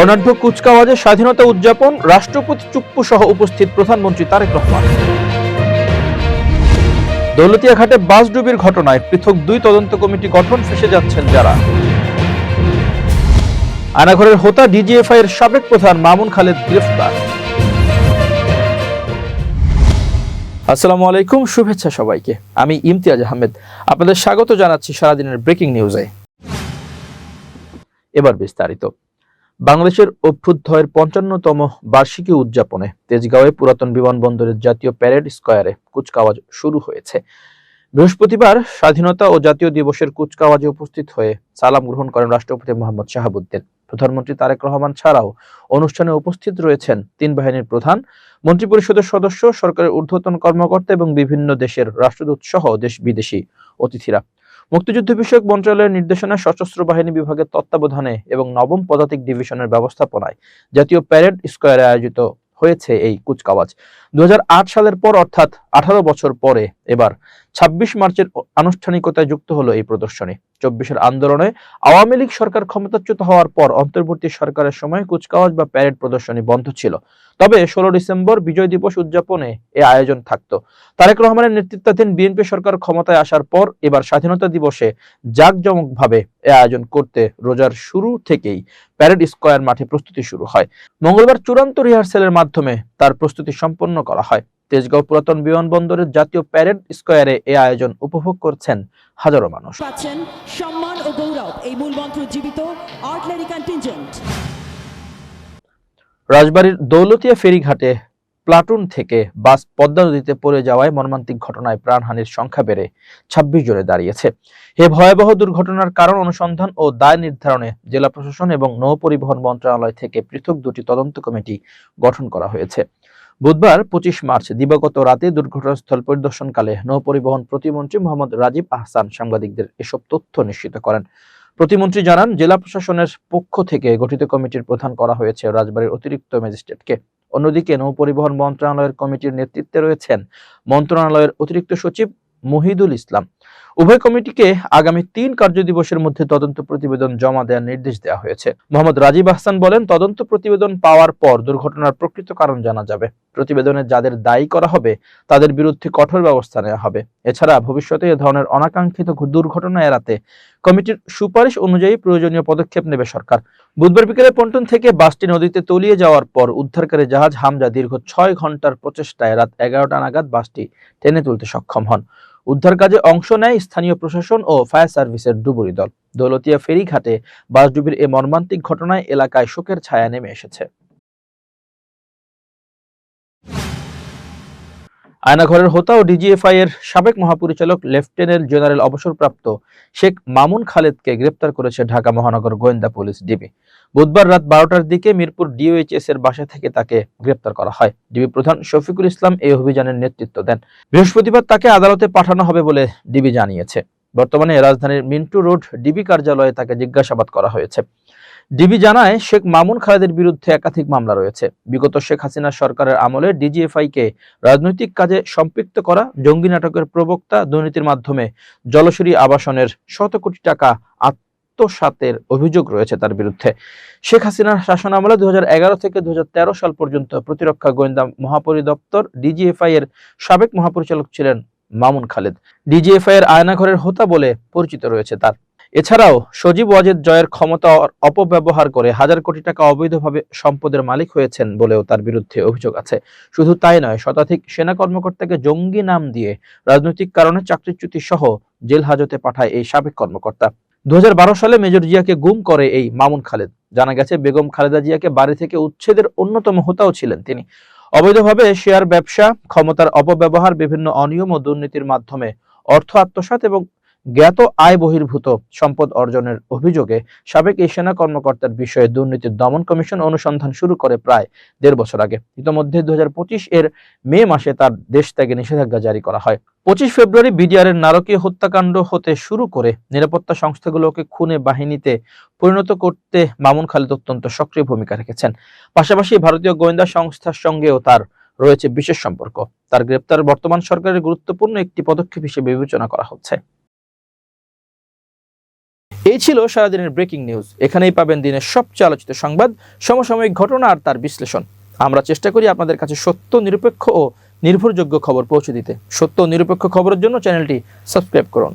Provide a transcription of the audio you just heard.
বর্ণাঢ্য কুচকাওয়াজে স্বাধীনতা উদযাপন, রাষ্ট্রপতি চুপ্পু সহ উপস্থিত প্রধানমন্ত্রী তারেক রহমান। দৌলতিয়া ঘাটে বাস ডুবির ঘটনায় পৃথক 2 তদন্ত কমিটি গঠন, ফেঁসে যাচ্ছেন যারা। আয়নাঘরের হোতা ডিজিএফআই এর সাবেক প্রধান মামুন খালেদ গ্রেফতার। আসসালামু আলাইকুম, শুভেচ্ছা সবাইকে। আমি ইমতিয়াজ আহমেদ, আপনাদের স্বাগত জানাচ্ছি সারাদিনের ব্রেকিং নিউজে। এবার বিস্তারিত। বাংলাদেশের অভ্যুদয়ের 55তম বার্ষিকী উদযাপনে তেজগাঁওয়ে পুরাতন বিমানবন্দরের জাতীয় প্যারেড স্কয়ারে কুচকাওয়াজ শুরু হয়েছে। বৃহস্পতিবার স্বাধীনতা ও জাতীয় দিবসের কুচকাওয়াজে উপস্থিত হয়ে সালাম গ্রহণ করেন রাষ্ট্রপতি মোহাম্মদ শাহাবুদ্দিন। প্রধানমন্ত্রী তারেক রহমান ছাড়াও অনুষ্ঠানে উপস্থিত রয়েছেন 3 বাহিনীর প্রধান, মন্ত্রিপরিষদের সদস্য, সরকারের ঊর্ধ্বতন কর্মকর্তা এবং বিভিন্ন দেশের রাষ্ট্রদূত সহ দেশ বিদেশি অতিথিরা। মুক্তিযুদ্ধ বিষয়ক মন্ত্রণালয়ের নির্দেশনায় সশস্ত্র বাহিনী বিভাগের তত্ত্বাবধানে এবং 9ম পদাতিক ডিভিশনের ব্যবস্থাপনায় জাতীয় প্যারেড স্কয়ারে আয়োজিত হয়েছে এই কুচকাওয়াজ। 2008 সালের পর অর্থাৎ 18 বছর পরে এবার 26 মার্চের আনুষ্ঠানিকতায় যুক্ত হলো এই প্রদর্শনী। 24-এর আন্দোলনে আওয়ামী লীগ সরকার ক্ষমতাচ্যুত হওয়ার পর অন্তর্বর্তী সরকারের সময় কুচকাওয়াজ বা প্যারেড প্রদর্শনী বন্ধ ছিল। তবে 16 ডিসেম্বর বিজয় দিবস উদযাপনে এ আয়োজন থাকতো। তারেক রহমানের নেতৃত্বাধীন বিএনপি সরকার ক্ষমতায় আসার পর এবার স্বাধীনতা দিবসে জাঁকজমকভাবে এ আয়োজন করতে রোজার শুরু থেকেই প্যারেড স্কয়ার মাঠে প্রস্তুতি শুরু হয়। মঙ্গলবার চূড়ান্ত রিহার্সেলের মাধ্যমে তার প্রস্তুতি সম্পন্ন করা হয়। তেজগাঁও পুরাতন বিমানবন্দরের জাতীয় প্যারেড স্কয়ারে এ আয়োজন উপভোগ করছেন হাজারো মানুষ। সম্মান ও গৌরব, এই মূলমন্ত্র জীবিত আর্টিলারি কন্টিনজেন্ট। রাজবাড়ীর দৌলতিয়া ফেরিঘাটে প্লাটুন থেকে বাস পদ্মা নদীতে পড়ে যাওয়ায় মর্মান্তিক ঘটনায় প্রাণহানির সংখ্যা বেড়ে 26 জনে দাঁড়িয়েছে। এ ভয়াবহ দুর্ঘটনার কারণ অনুসন্ধান ও দায় নির্ধারণে জেলা প্রশাসন এবং নৌপরিবহন মন্ত্রণালয় থেকে পৃথক 2টি তদন্ত কমিটি গঠন করা হয়েছে। বুধবার 25 মার্চ দিবাগত রাতে দুর্ঘটনাস্থল পরিদর্শনকালে নৌপরিবহন প্রতিমন্ত্রী মোহাম্মদ রাজীব আহসান সাংবাদিকদের এসব তথ্য নিশ্চিত করেন। প্রতিমন্ত্রী জানান, জেলা প্রশাসনের পক্ষ থেকে গঠিত কমিটির প্রধান করা হয়েছে রাজবাড়ীর অতিরিক্ত ম্যাজিস্ট্রেটকে। অন্যদিকে নৌপরিবহন মন্ত্রণালয়ের কমিটির নেতৃত্বে রয়েছেন মন্ত্রণালয়ের অতিরিক্ত সচিব মহিদুল ইসলাম। উভয় কমিটিকে আগামী 3 কার্যদিবসের মধ্যে তদন্ত প্রতিবেদন জমা দেওয়ার নির্দেশ দেওয়া হয়েছে। মোহাম্মদ রাজীব আহসান বলেন, তদন্ত প্রতিবেদন পাওয়ার পর দুর্ঘটনার প্রকৃত কারণ জানা যাবে। প্রতিবেদনে যাদের দায়ী করা হবে তাদের বিরুদ্ধে কঠোর ব্যবস্থা নেওয়া হবে। এছাড়া ভবিষ্যতে এ ধরনের অনাকাঙ্ক্ষিত দুর্ঘটনা এড়াতে কমিটির সুপারিশ অনুযায়ী প্রয়োজনীয় পদক্ষেপ নেবে সরকার। বুধবার বিকেলে পন্টন থেকে বাসটি নদীতে তলিয়ে যাওয়ার পর উদ্ধারকারী জাহাজ হামজা দীর্ঘ 6 ঘন্টার প্রচেষ্টায় রাত 11টা নাগাদ বাসটি টেনে তুলতে সক্ষম হন। উদ্ধার কাজে অংশ নেয় স্থানীয় প্রশাসন ও ফায়ার সার্ভিসের ডুবুরি দল। দৌলতিয়া ফেরিঘাটে বাস ডুবির এই মর্মান্তিক ঘটনায় এলাকায় শোকের ছায়া নেমে এসেছে। আয়নাঘরের হোতা ও ডিজিএফআই এর সাবেক মহাপরিচালক লেফটেন্যান্ট জেনারেল অবসরপ্রাপ্ত শেখ মামুন খালেদকে গ্রেপ্তার করেছে ঢাকা মহানগর গোয়েন্দা পুলিশ ডিবি। বুধবার রাত 12টার দিকে মিরপুর ডিওএইচএস এর বাসা থেকে তাকে গ্রেপ্তার করা হয়। ডিবি প্রধান শফিকুল ইসলাম এই অভিযানের নেতৃত্ব দেন। বৃহস্পতিবার তাকে আদালতে পাঠানো হবে বলে ডিবি জানিয়েছে। বর্তমানে রাজধানীর মিন্টু রোড ডিবি কার্যালয়ে তাকে জিজ্ঞাসাবাদ করা হয়েছে। ডিবি জানায়, শেখ মামুন খালেদের বিরুদ্ধে একাধিক মামলা রয়েছে। বিগত শেখ হাসিনা সরকারের আমলে ডিজিএফআই কে রাজনৈতিক কাজে সম্পৃক্ত করা, জঙ্গি নাটকের প্রবক্তা, দুর্নীতির মাধ্যমে জলসুরি আবাসনের শত কোটি টাকা আত্মসাতের অভিযোগ রয়েছে তার বিরুদ্ধে। শেখ হাসিনার শাসন আমলে 2011 থেকে 2013 সাল পর্যন্ত প্রতিরক্ষা গোয়েন্দা মহাপরিদপ্তর ডিজিএফআই এর সাবেক মহাপরিচালক ছিলেন মামুন খালেদ। ডিজিএফআই এর আয়নাঘরের হোতা বলে পরিচিত রয়েছে তার। এছাড়াও সজীব ওয়াজেদ জয়ের ক্ষমতা অপব্যবহার করে হাজার কোটি টাকা অবৈধভাবে সম্পদের মালিক হয়েছেন বলেও তার বিরুদ্ধে অভিযোগ আছে। শুধু তাই নয়, শতাধিক সেনা কর্মকর্তাকে জঙ্গি নাম দিয়ে রাজনৈতিক কারণে চাকরিচ্যুতি সহ জেল হাজতে পাঠায় এই সাবেক কর্মকর্তা। 2012 সালে মেজর জিয়াকে গুম করে এই মামুন খালেদ। জানা গেছে, বেগম খালেদা জিয়াকে বাড়ি থেকে উচ্ছেদের অন্যতম হোতাও ছিলেন তিনি। অবৈধভাবে শেয়ার ব্যবসা, ক্ষমতার অপব্যবহার, বিভিন্ন অনিয়ম ও দুর্নীতির মাধ্যমে অর্থ আত্মসাৎ এবং জ্ঞাত আয় বহির্ভূত সম্পদ অর্জনের অভিযোগে সাবেক এই সেনা কর্মকর্তার বিষয়ে দুর্নীতির দমন কমিশন অনুসন্ধান শুরু করে প্রায় 1.5 বছর আগে। ইতিমধ্যে 2025 এর মে মাসে তার দেশ ত্যাগে নিষেধাজ্ঞা জারি করা হয়। 25 ফেব্রুয়ারি বিডিআর এর নারকীয় হত্যাকাণ্ড হতে শুরু করে নিরাপত্তা সংস্থাগুলোকে খুনে বাহিনীতে পরিণত করতে মামুন খালেদ অত্যন্ত সক্রিয় ভূমিকা রেখেছেন। পাশাপাশি ভারতীয় গোয়েন্দা সংস্থার সঙ্গেও তার রয়েছে বিশেষ সম্পর্ক। তার গ্রেপ্তার বর্তমান সরকারের গুরুত্বপূর্ণ একটি পদক্ষেপ হিসেবে বিবেচনা করা হচ্ছে। এই ছিল সারাদিনের ব্রেকিং নিউজ। এখানেই পাবেন দিনের সবচেয়ে আলোচিত সংবাদ, সমসাময়িক ঘটনা আর তার বিশ্লেষণ। আমরা চেষ্টা করি আপনাদের কাছে সত্য, নিরপেক্ষ ও নির্ভরযোগ্য খবর পৌঁছে দিতে। সত্য ও নিরপেক্ষ খবরের জন্য চ্যানেলটি সাবস্ক্রাইব করুন।